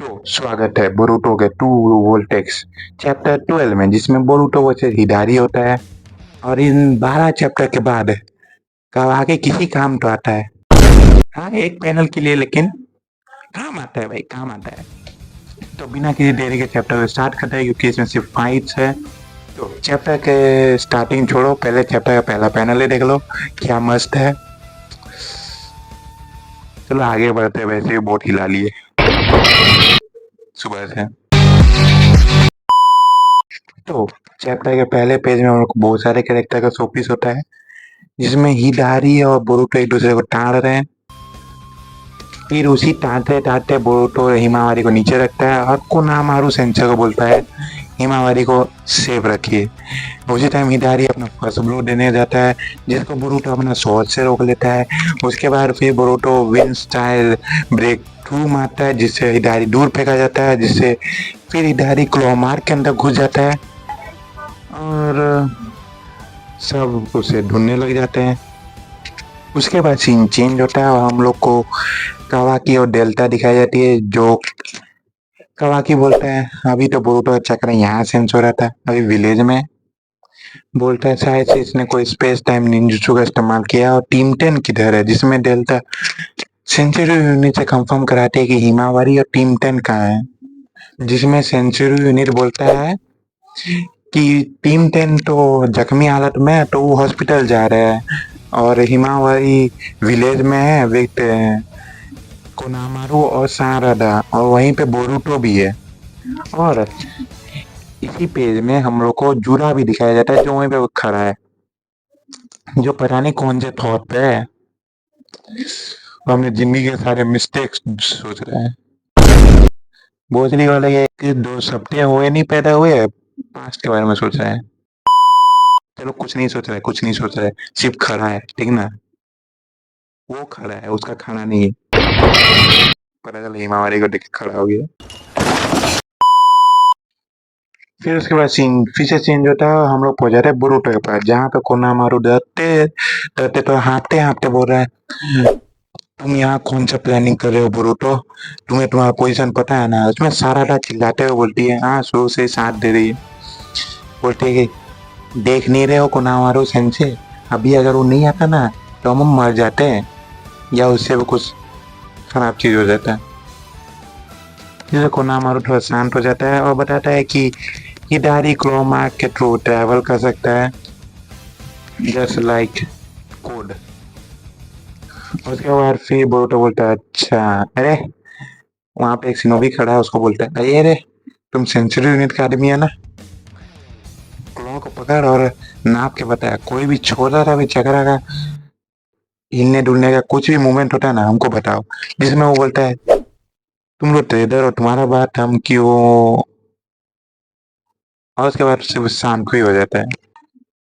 तो स्वागत है बोरुतो के टू वोल्टेक्स चैप्टर 12 में, जिसमें बोरुतो वर्सेस हिडारी होता है। और इन 12 चैप्टर के बाद आगे किसी काम तो आता है। हाँ, एक पैनल के लिए, लेकिन काम आता है भाई, काम आता है। तो बिना किसी देरी के चैप्टर को स्टार्ट करते हैं, क्योंकि इसमें सिर्फ फाइट्स है। तो चैप्टर के स्टार्टिंग छोड़ो, पहले चैप्टर का पहला पैनल ही देख लो, क्या मस्त है। चलो आगे बढ़ते हैं, वैसे भी बहुत हिला लिए सुबह से। तो चैप्टर के पहले पेज में हम लोग को बहुत सारे कैरेक्टर का शोपीस होता है, जिसमें हिडारी और बोरुतो एक दूसरे को टाड़ रहे हैं। फिर उसी टाटते टाटते बोरुतो हिमावारी को नीचे रखता है और कोनामारू सेंसेई को बोलता है हिमावारी को सेफ रखिए। उसी टाइम हिडारी अपना फर्स्ट ब्लो देने जाता है, जिसको बोरुतो अपना शॉट से रोक लेता है। उसके बाद फिर Boruto wind style breakthrough मारता है, जिससे हिडारी दूर फेंका जाता है, जिससे फिर हिडारी क्लॉ मार्क के अंदर घुस जाता है और सब उसे ढूंढने लग जाते हैं। उसके बाद सीन चेंज होता है और हम लोग को कावाकी और डेल्टा दिखाई जाती है, जो कावाकी बोलता है अभी तो बोरुतो का चक्र यहाँ सेंस हो रहा था, अभी विलेज में। बोलता है शायद से इसने कोई स्पेस टाइम निंजुत्सु का इस्तेमाल किया। और टीम 10 किधर है, जिसमें डेल्टा सेंचुरी यूनिट से कंफर्म कराते हैं कि हिमावारी और टीम 10 कहाँ है, जिसमें सेंचुरी यूनिट बोलता है कि टीम 10 तो जख्मी हालत में है, तो वो हॉस्पिटल जा रहा है और हिमावारी विलेज में है विथ कोनामारू और सारादा, और वहीं पे बोरुतो भी है। और इसी पेज में हम लोग को जूरा भी दिखाया जाता है, जो वहीं पे खड़ा है, जो पता नहीं कौन से थॉट पे है। हमने जिंदगी के सारे मिस्टेक्स सोच रहे हैं। बोझली वाले ये कि 2 हफ्ते हुए नहीं पैदा हुए, पास्ट के बारे में सोच रहे हैं। चलो कुछ नहीं सोच रहे, कुछ नहीं सोच रहे, सिर्फ खड़ा है, ठीक ना। वो खड़ा है, उसका खाना नहीं है। पता चला हिमावारी को देख के खड़ा हो गया। फिर उसके बाद सीन फिर से चेंज होता है, हम लोग पहुंच जाते हैं बोरुतो के पास, जहाँ पे कोनामारू डरते डरते तो हाँफते हाँफते बोल रहा है तुम यहाँ कौन सा प्लानिंग कर रहे हो बोरुतो, तुम्हें तुम्हारा पोजीशन पता है ना। उसमें सारादा चिल्लाते हुए बोलती है हाँ, शुरू से साथ दे रही है। बोलती है कि देख नहीं रहे हो कोनामारू सेंसेई, अभी अगर वो नहीं आता ना तो हम मर जाते हैं, या उससे भी कुछ खराब चीज हो जाता है। जिससे कोनामारू थोड़ा शांत हो जाता है और बताता है कि हिडारी क्लॉ मार्क के थ्रू ट्रैवल कर सकता है, जस्ट लाइक कोड। उसके बाद फिर बोरुतो बोलता है अच्छा, अरे वहां पे एक शिनोबी खड़ा है, उसको बोलता है अरे अरे तुम सेंचुरी यूनिट का आदमी है ना, क्लॉ को पकड़ और नाप के बताया, कोई भी छोटा सा भी चक्रा का हिलने डुलने का कुछ भी मूवमेंट होता है ना, हमको बताओ। जिसमें वो बोलता है तुम लोग ट्रेडर हो, तुम्हारा बात हम क्यों। और उसके बाद से वो शांत ही हो जाता है।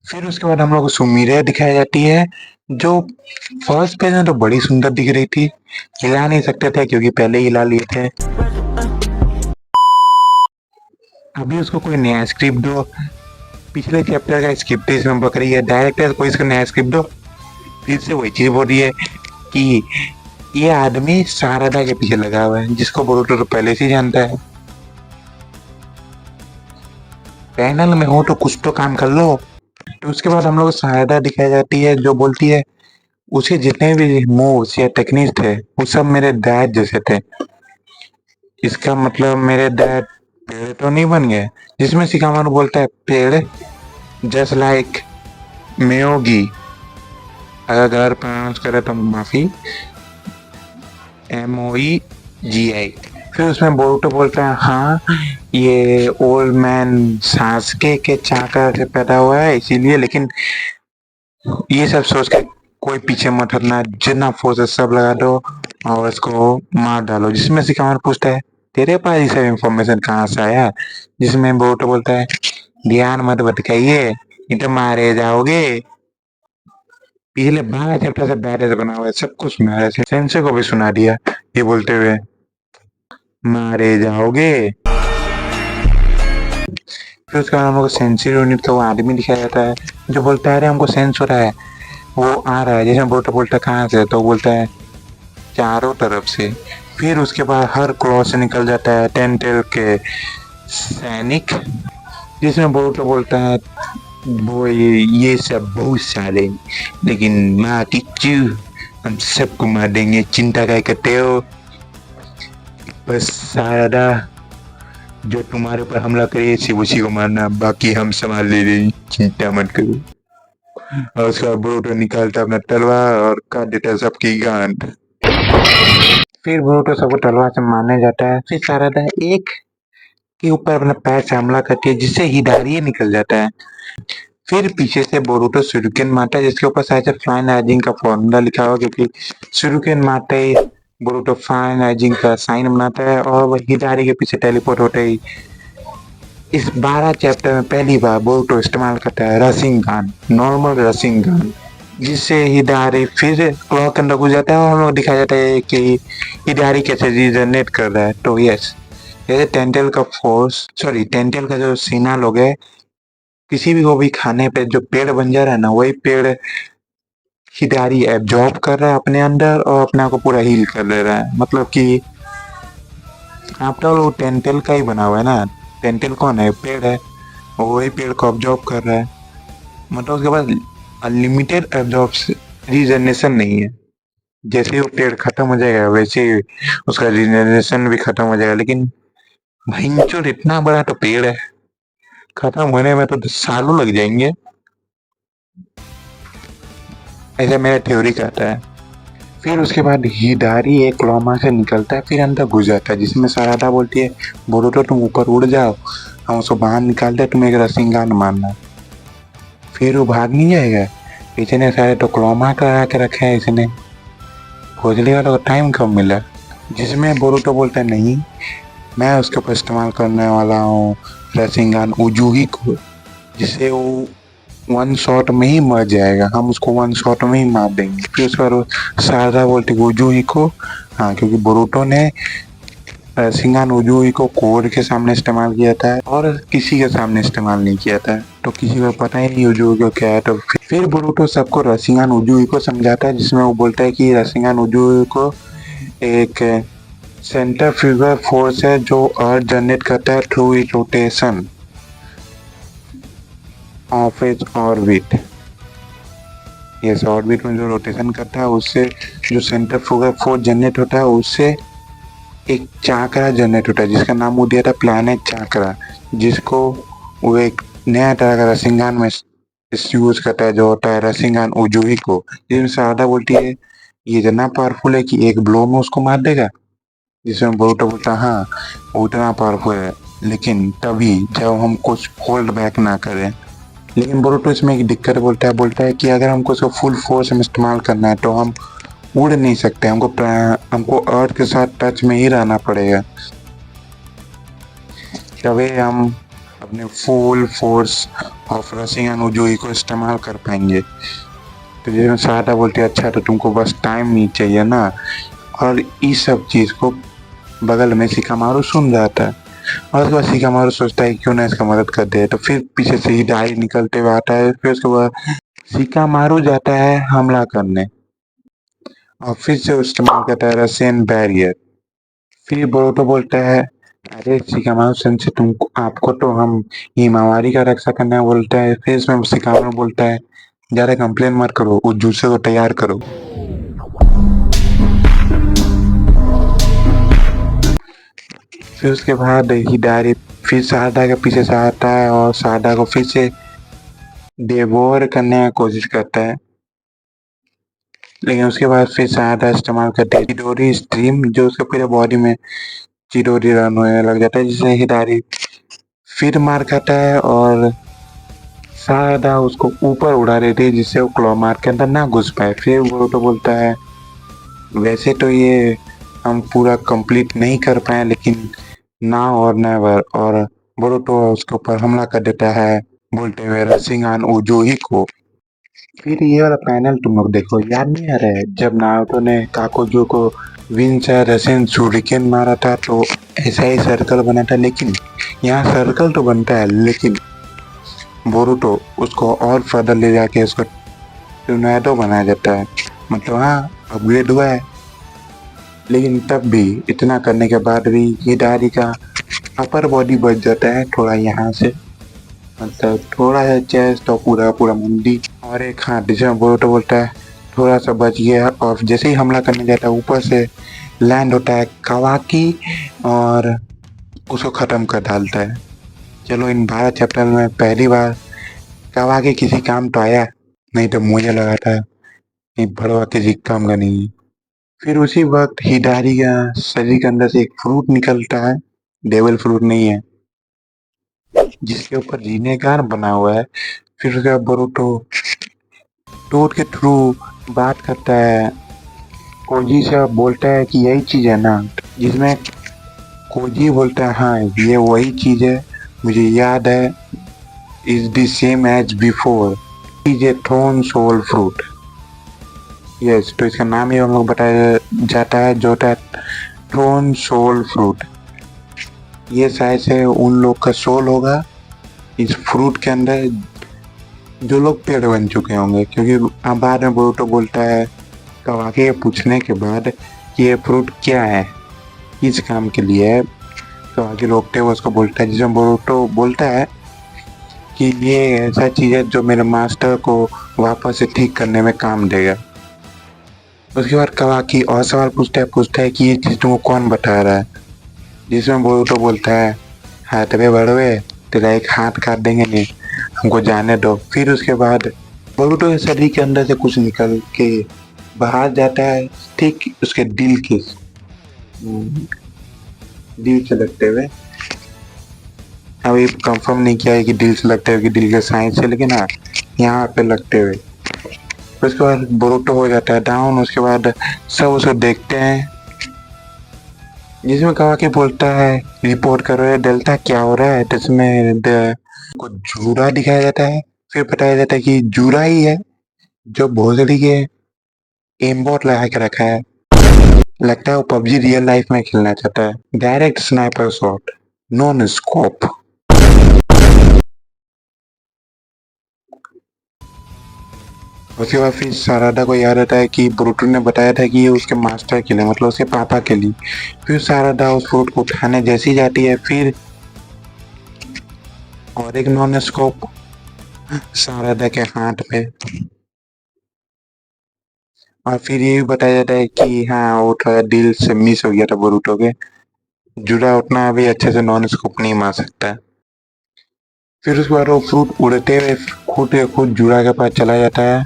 फिर उसके बाद हम लोग को सुमीरे दिखाई जाती है, जो फर्स्ट पेज में तो बड़ी सुंदर दिख रही थी, हिला नहीं सकते थे क्योंकि पहले ही हिला लिए थे। अभी उसको कोई नया स्क्रिप्ट दो, पिछले चैप्टर का स्क्रिप्ट इसमें बकरी है, डायरेक्टर कोई इसको नया स्क्रिप्ट दो। फिर से वही चीज बोल रही है कि ये आदमी शारदा के पीछे लगा हुआ है, जिसको बोरुतो तो पहले से जानता है। पैनल में हो तो कुछ तो काम कर लो। तो उसके बाद हम लोग को शारदा दिखाई जाती है, जो बोलती है उसे जितने भी मूव्स या टेक्निक थे वो सब मेरे डैड जैसे थे। इसका मतलब मेरे डैड पेड़ तो नहीं बन गए। जिसमें शिकामारू बोलता है पेड़ जस्ट लाइक मेयोगी, अगर गलत प्रोनाउंस करे तो माफी, MOEGI। फिर उसमें बोरुतो बोलता है हाँ, ये ओल्ड मैन सासके के चाका से पैदा हुआ है इसीलिए, लेकिन ये सब सोच के कोई पीछे मत हटना, जितना फोर्स सब लगा दो और इसको मार डालो। जिसमें शिकामारू पूछता है तेरे पास ये सब इंफॉर्मेशन कहाँ से आया, जिसमें बोरुतो बोलता है ध्यान मत भटकाइए, नहीं तो मारे जाओगे। पिछले 12 चैप्टर से बैलेंस बना हुआ है, सब कुछ सुना है, सेंसेई को भी सुना दिया ये बोलते हुए मारे जाओगे। फिर उसके बाद हम लोग को सेंसरी यूनिट का वो आदमी दिखाया जाता है, जो बोलता है अरे हमको सेंस हो रहा है, वो आ रहा है। जैसे बोलता बोलता कहाँ से, तो बोलता है चारों तरफ से। फिर उसके बाद हर क्लॉ से निकल जाता है टेंटेल के सैनिक, जिसमें बोरुतो बोलता है वो ये सब बहुत सारे, लेकिन माँ टिच्चू हम सबको मार देंगे, चिंता क्या करते हो, बस सारा जो तुम्हारे ऊपर हमला करे सिर्फ उसी को मारना, बाकी हम संभाल ले रहे, चिंता मत करो। और उसके बाद बोरुतो निकालता अपना तलवार और काट देता सबकी गांड। फिर बोरुतो सबको तलवार से मारने जाता है, फिर सारादा एक के ऊपर अपना पैर से हमला करती है जिससे हिदारी निकल जाता है। फिर पीछे से बोरुतो शुरिकेन मारता है जिसके ऊपर शायद से फाइन राइजिंग का फॉर्मूला लिखा हुआ, क्योंकि शुरिकेन मारते ही बोरुतो फाइन राइजिंग का साइन बनाता है और वह हिदारी के पीछे टेलीपोर्ट होते ही इस 12 चैप्टर में पहली बार बोरुतो इस्तेमाल करता है रशिंगान, नॉर्मल रशिंगान, जिससे हिदारी फिर क्लॉ के अंदर घुस जाता है और हम लोग दिखाया जाता है कि हिदारी कैसे रीजनरेट कर रहा है। तो यस, जैसे टेंटेल का फोर्स टेंटेल का जो सेना लोग है, किसी भी को भी खाने पे जो पेड़ बन जा रहा है ना, वही पेड़ हिदारी एब्जॉर्ब कर रहा है अपने अंदर और अपने आप को पूरा हील कर ले रहा है। मतलब कि आफ्टर ऑल वो टेंटेल का ही बना हुआ है ना, टेंटेल कौन है, पेड़ है, और वही पेड़ को ऑब्जॉर्ब कर रहा है। मतलब उसके पास अनलिमिटेड रीजनरेशन नहीं है, जैसे वो पेड़ खत्म हो जाएगा वैसे ही उसका रीजनरेशन भी खत्म हो जाएगा। लेकिन भयंकर इतना बड़ा तो पेड़ है, खत्म होने में तो सालों लग जाएंगे, ऐसा मेरा थ्योरी कहता है। फिर उसके बाद हिदारी एक क्लॉमा से निकलता है, फिर अंदर घुस जाता है, जिसमें सारादा बोलती है बोरुतो तुम ऊपर उड़ जाओ, हम उसको बाहर निकालते, तुम एक रशिंगान मारना। फिर वो भाग नहीं जाएगा, इसने सारे तो क्लॉमा करा के रखे हैं इसने, खोजने वाला को टाइम कब मिला। जिसमें बोरुतो बोलता है नहीं, मैं उसके ऊपर इस्तेमाल करने वाला हूँ रशिंगान उजुही को, जिससे वो वन शॉट में ही मर जाएगा, हम उसको वन शॉट में ही मार देंगे। फिर उसके बाद सारदा बोलती उजुही को, हाँ, क्योंकि बोरुतो ने रशिंगान उजुही को कोड के सामने इस्तेमाल किया था और किसी के सामने इस्तेमाल नहीं किया था, तो किसी को पता ही नहीं उजुही को क्या है। तो फिर बोरुतो सबको रशिंगान उजुही को समझाता है, जिसमें वो बोलता है कि रशिंगान उजुही को एक सेंट्रीफ्यूगल फोर्स है जो अर्थ जनरेट करता है through it rotation of its orbit. Yes, orbit में जो रोटेशन करता है उससे जो सेंट्रीफ्यूगल फोर्स जनरेट होता है, उससे एक चाकरा जनरेट होता है जिसका नाम वो दिया था प्लैनेट चाकरा, जिसको वो एक नया तरह का रशिंगान में यूज करता है जो होता है रशिंगान उजुही को। जिसमें सारदा बोलती है ये इतना पावरफुल है कि एक ब्लो में उसको मार देगा, जिसमें बोरुतो बोलता हाँ वो उतना पावरफुल है, लेकिन तभी जब हम कुछ होल्ड बैक ना करें। लेकिन बोरुतो इसमें एक दिक्कत बोलता है कि अगर हमको उसको फुल फोर्स में इस्तेमाल करना है तो हम उड़ नहीं सकते, हमको अर्थ के साथ टच में ही रहना पड़ेगा, तभी हम अपने फुल फोर्स ऑफ रशिंगान उजुही को इस्तेमाल कर पाएंगे। तो जिसमें सारदा बोलती है अच्छा तो तुमको बस टाइम नहीं चाहिए ना, और इस सब चीज़ को बगल में शिकामारू सुन जाता है और उसके बाद शिकामारू सोचता है क्यों ना इसका मदद कर दे। तो फिर पीछे से हिदारी निकलते हुए आता है, फिर उसके बाद शिकामारू जाता है हमला करने और फिर से इस्तेमाल करता है रशियन बैरियर। फिर बोरुतो बोलता है अरे शिकामारू सेंसे तुमको आपको तो हम हिमावारी का रक्षा करना है बोलता है। फिर इसमें शिकामारू बोलता है ज़्यादा कंप्लेन मत करो, उस जूसे को तैयार करो। फिर उसके बाद हिदारी फिर सारदा के पीछे से आता है और सारदा को फिर से डेवोर करने की कोशिश करता है, लेकिन उसके बाद फिर सारदा इस्तेमाल करते है चिडोरी स्ट्रीम, जो उसके पूरे बॉडी में चिडोरी रन होने लग जाता है, जिससे हिदारी फिर मार खाता है और सारदा उसको ऊपर उड़ा देती है जिससे वो क्लॉ मार के अंदर ना घुस पाए। फिर वो तो बोलता है वैसे तो ये हम पूरा कंप्लीट नहीं कर पाए, लेकिन ना और नेवर, और बोरुतो उसके ऊपर हमला कर देता है बोलते हुए रशिंगान उजुही को। फिर ये वाला पैनल तुम लोग देखो, याद नहीं आ रहा है जब नारुतो ने काकुजो को विंस या रशियन शूरिकेन मारा था तो ऐसा ही सर्कल बना था, लेकिन यहाँ सर्कल तो बनता है लेकिन बोरुतो उसको और फर्दर ले जाके उसको टोर्नेडो बनाया जाता है। मतलब हाँ, अपग्रेड हुआ है। लेकिन तब भी इतना करने के बाद भी हिडारी का अपर बॉडी बच जाता है थोड़ा यहाँ से, मतलब थोड़ा सा चेस्ट और पूरा पूरा मुंडी और एक हाथ, जिसमें बोरुतो बोलता है थोड़ा सा बच गया, और जैसे ही हमला करने जाता है ऊपर से लैंड होता है कावाकी और उसको खत्म कर डालता है। चलो इन 12 चैप्टर में पहली बार कावाकी किसी काम तो आया, नहीं तो मुझे लगा था ये भड़वा किसी काम का नहीं है। फिर उसी वक्त हिडारी का शरीर के अंदर से एक फ्रूट निकलता है, डेविल फ्रूट नहीं है, जिसके ऊपर रीनेगार बना हुआ है। फिर उसका बोरुतो टोड के थ्रू बात करता है, कोजी से बोलता है कि यही चीज है ना, जिसमें कोजी बोलता है हाँ ये वही चीज है, मुझे याद है, is the same as before, is a throne soul fruit. Yes, तो इसका नाम ही हम लोग बताया जाता है जो होता है थ्रोन सोल फ्रूट। ये शायद से उन लोग का सोल होगा इस फ्रूट के अंदर जो लोग पेड़ बन चुके होंगे, क्योंकि अब बाद में बोरुतो बोलता है कावाकी के पूछने के बाद कि ये फ्रूट क्या है, किस काम के लिए है। कावाकी रोकते हुए उसको बोलता है, जिसमें बोरुतो बोलता है कि ये ऐसा चीज है जो मेरे मास्टर को वापस से ठीक करने में काम देगा। उसके बाद कावाकी और सवाल पूछता है कि ये चीज तुमको कौन बता रहा है, जिसमें बोरुतो बोलता है हाथ में बड़वे तेरा एक हाथ काट देंगे, नहीं हमको जाने दो। फिर उसके बाद बोरुतो के शरीर के अंदर से कुछ निकल के बाहर जाता है, ठीक उसके दिल से लगते हुए। अभी कंफर्म नहीं किया है कि दिल से लगते हुए कि दिल के साइड से, लेकिन हाँ यहाँ पे लगते हुए। उसके बाद बोरुतो हो जाता है डाउन। उसके बाद सब उसको देखते हैं, जिसमें कावाकी बोलता है रिपोर्ट करो ये डेल्टा क्या हो रहा है, जिसमें को जूरा दिखाया जाता है। फिर बताया जाता है कि जूरा ही है जो भोसड़ी के एमबॉट लगा के रखा है, लगता है वो पबजी रियल लाइफ में खेलना चाहता है। Direct sniper shot, non scope. उसके बाद फिर सारादा को याद आता है कि ब्रूटो ने बताया था कि ये उसके मास्टर के लिए, मतलब उसके पापा के लिए। फिर सारादा उस फ्रूट को उठाने जैसी जाती है, फिर और एक नॉन स्कोप सारादा के हाथ पे, और फिर ये भी बताया जाता है कि हाँ वो थोड़ा दिल से मिस हो गया था बोरुतो के, जुड़ा उतना अभी अच्छे से नॉन स्कोप नहीं मार सकता। फिर उसके बाद वो फ्रूट उड़ते हुए खुद के खुद जुड़ा के पास चला जाता है,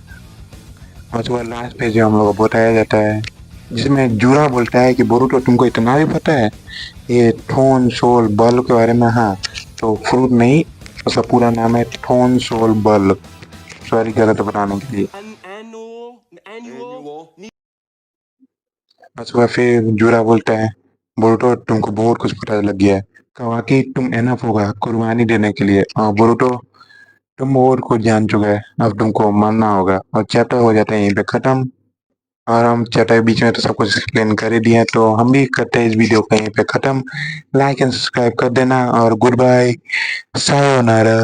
और उसके बाद लास्ट पेज में हम लोग को बताया जाता है, जिसमें जूरा बोलता है कि बोरुतो तुमको इतना भी पता है ये थोन सोल बल्ब के बारे में। हाँ, तो फ्रूट नहीं, उसका पूरा नाम है थोन सोल बल्ब। सॉरी गलत बताने के लिए। उसके बाद फिर जूरा बोलता है बोरुतो तुमको बहुत कुछ पता लग गया है, कावाकी तुम एनफ होगा कुर्बानी देने के लिए, और बोरुतो तुम और कुछ जान चुका है, अब तुमको मरना होगा। और चैप्टर हो जाता है यहीं पे खत्म। और हम चैप्टर के बीच में तो सब कुछ एक्सप्लेन कर ही दिए हैं, तो हम भी करते हैं इस वीडियो को यहीं पे खत्म। लाइक एंड सब्सक्राइब कर देना, और गुड बाय, सायोनारा।